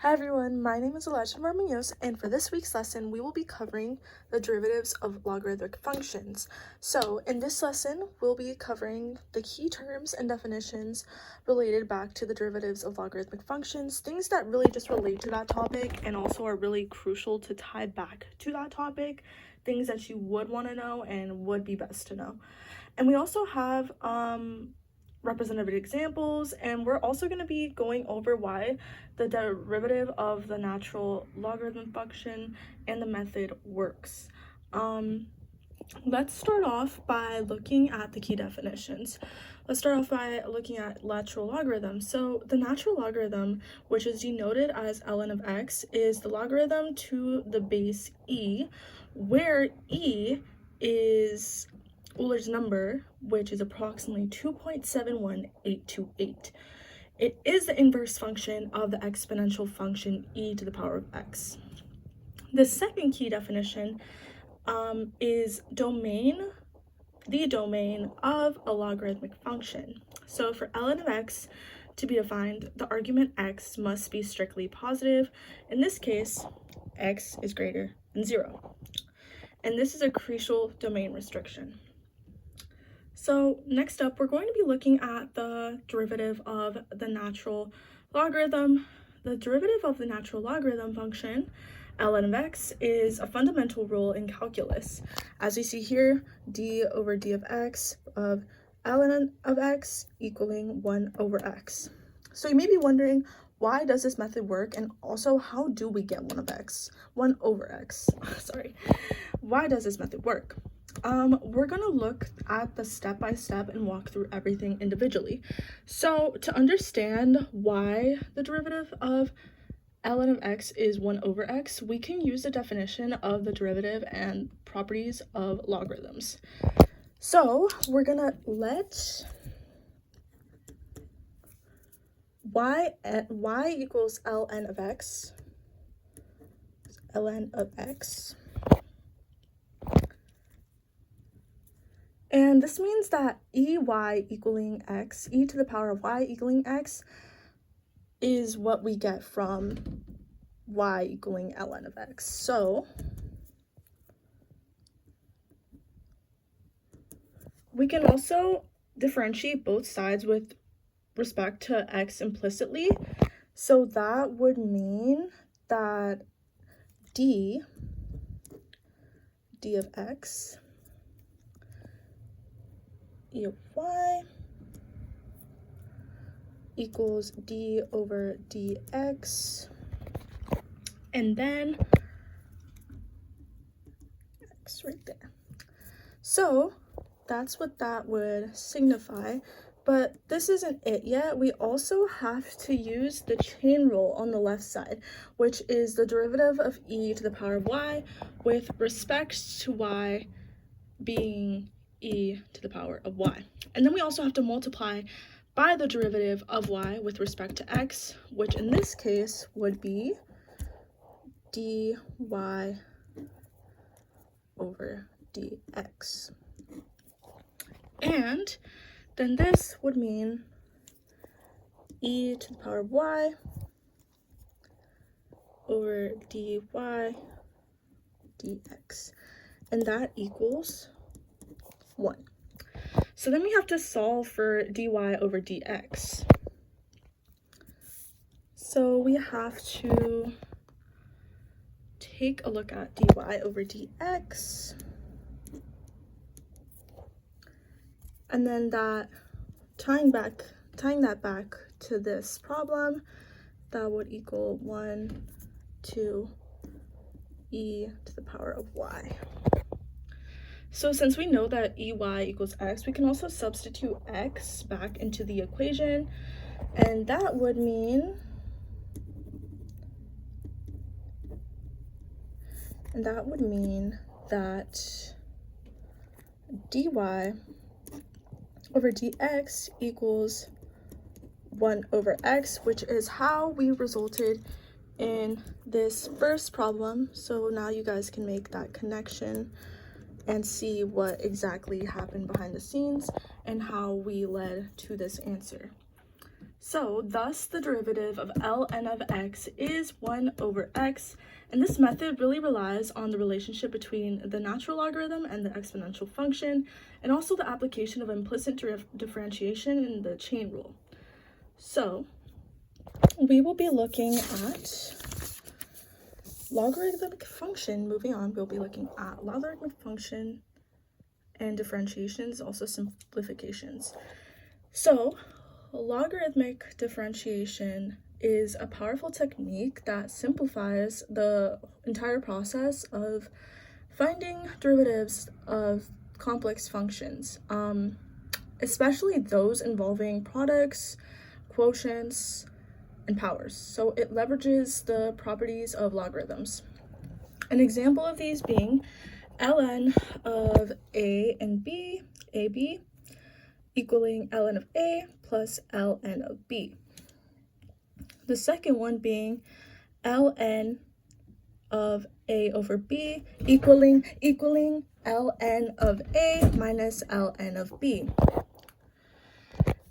Hi everyone, my name is Elijah and for this week's lesson, we will be covering the derivatives of logarithmic functions. So in this lesson, we'll be covering the key terms and definitions related back to the derivatives of logarithmic functions, things that really just relate to that topic and also are really crucial to tie back to that topic, things that you would want to know and would be best to know. And we also have representative examples, and we're also going to be going over why the derivative of the natural logarithm function and the method works. Let's start off by looking at the key definitions. Let's start off by looking at natural logarithm. So the natural logarithm, which is denoted as ln of x, is the logarithm to the base e, where e is Euler's number, which is approximately 2.71828. It is the inverse function of the exponential function e to the power of x. The second key definition is the domain of a logarithmic function. So for ln of x to be defined, the argument x must be strictly positive. In this case, x is greater than 0. And this is a crucial domain restriction. So next up, we're going to be looking at the derivative of the natural logarithm. The derivative of the natural logarithm function, ln of x, is a fundamental rule in calculus. As we see here, d over d of x of ln of x equaling 1 over x. So you may be wondering, why does this method work, and also how do we get 1 over x? Sorry. Why does this method work? We're going to look at the step-by-step and walk through everything individually. So to understand why the derivative of ln of x is 1 over x, we can use the definition of the derivative and properties of logarithms. So we're going to let y equals ln of x, and this means that e equaling x, e to the power of y equaling x, is what we get from y equaling ln of x. So we can also differentiate both sides with respect to x implicitly. So that would mean that d of x e of y equals d over dx, and then x right there. So that's what that would signify, but this isn't it yet. We also have to use the chain rule on the left side, which is the derivative of e to the power of y with respect to y being e to the power of y. And then we also have to multiply by the derivative of y with respect to x, which in this case would be dy over dx. And then this would mean e to the power of y over dy dx, and that equals 1. So then we have to solve for dy over dx. So we have to take a look at dy over dx, and then tying that back to this problem, that would equal 1 to e to the power of y. So since we know that ey equals x, we can also substitute x back into the equation, and that would mean that dy over dx equals 1 over x, which is how we resulted in this first problem. So now you guys can make that connection and see what exactly happened behind the scenes and how we led to this answer. So thus the derivative of ln of x is 1 over x, and this method really relies on the relationship between the natural logarithm and the exponential function, and also the application of implicit differentiation in the chain rule. So we will be looking at logarithmic function. Moving on, we'll be looking at logarithmic function and differentiations, also simplifications. So logarithmic differentiation is a powerful technique that simplifies the entire process of finding derivatives of complex functions, especially those involving products, quotients, and powers. So it leverages the properties of logarithms. An example of these being ln of a and b, ab, equaling ln of a plus ln of b. The second one being ln of a over b equaling ln of a minus ln of b.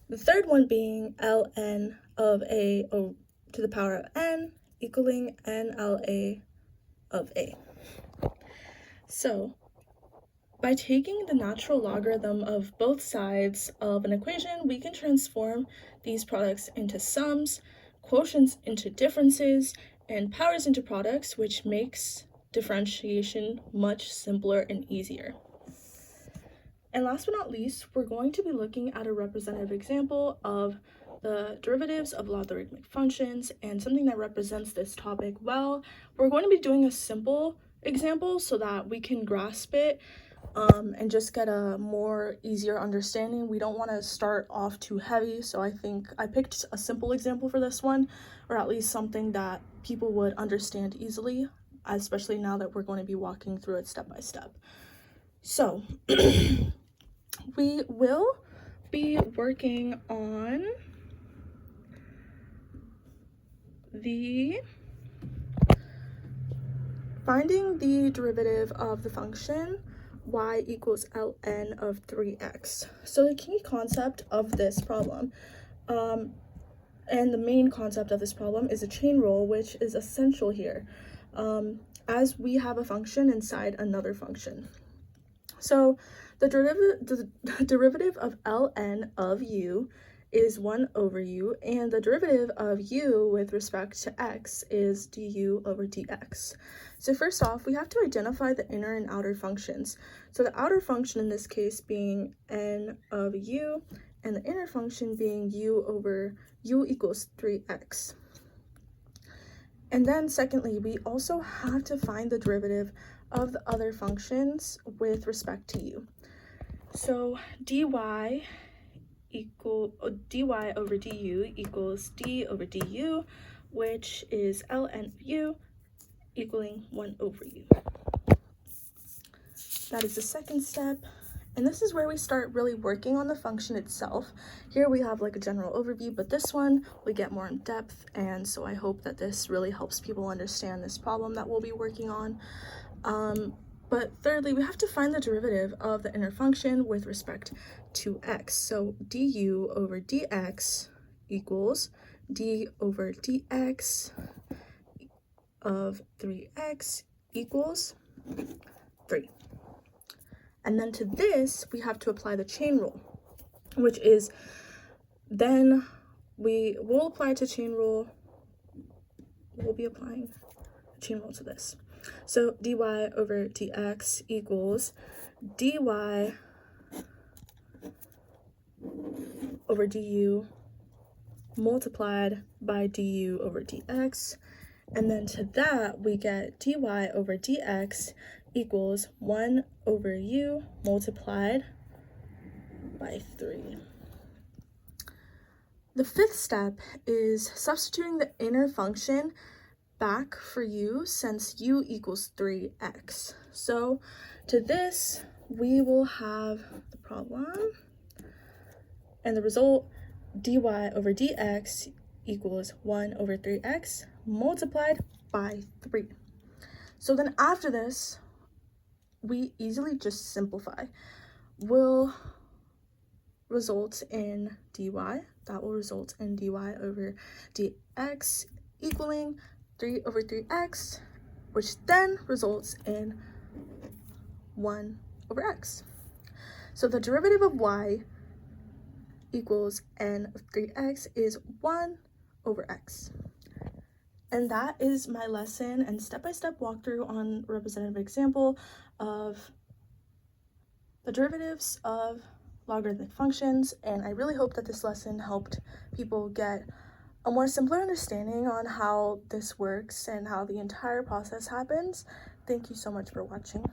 The third one being ln of a to the power of n equaling nLa of a. So by taking the natural logarithm of both sides of an equation, we can transform these products into sums, quotients into differences, and powers into products, which makes differentiation much simpler and easier. And last but not least, we're going to be looking at a representative example of the derivatives of logarithmic functions, and something that represents this topic well. We're going to be doing a simple example so that we can grasp it and just get a more easier understanding. We don't want to start off too heavy, so I think I picked a simple example for this one, or at least something that people would understand easily, especially now that we're going to be walking through it step by step. So we will be working on finding the derivative of the function y equals ln of 3x. So the key concept of this problem, and the main concept of this problem, is a chain rule, which is essential here, as we have a function inside another function. So the derivative of ln of u is 1 over u, and the derivative of u with respect to x is du over dx. So first off, we have to identify the inner and outer functions. So the outer function in this case being n of u, and the inner function being u over u equals 3x. And then secondly, we also have to find the derivative of the other functions with respect to u. So dy over du equals d over du, which is ln of u equaling 1 over u. That is the second step, and this is where we start really working on the function itself. Here we have like a general overview, but this one we get more in depth, and so I hope that this really helps people understand this problem that we'll be working on. But thirdly, we have to find the derivative of the inner function with respect to x. So du over dx equals d over dx of 3x equals 3. And then to this, we have to apply the chain rule, which is then we will apply to chain rule, we'll be applying chain rule to this. So dy over dx equals dy over du multiplied by du over dx, and then to that we get dy over dx equals 1 over u multiplied by 3. The fifth step is substituting the inner function back for u, since u equals 3x. So to this, we will have the problem, and the result, dy over dx equals 1 over 3x multiplied by 3. So then after this, we easily just simplify. We'll results in dy. That will result in dy over dx equaling 3 over 3x, which then results in 1 over x. So the derivative of y equals n of 3x is 1 over x. And that is my lesson and step-by-step walkthrough on representative example of the derivatives of logarithmic functions. And I really hope that this lesson helped people get a more simpler understanding on how this works and how the entire process happens. Thank you so much for watching.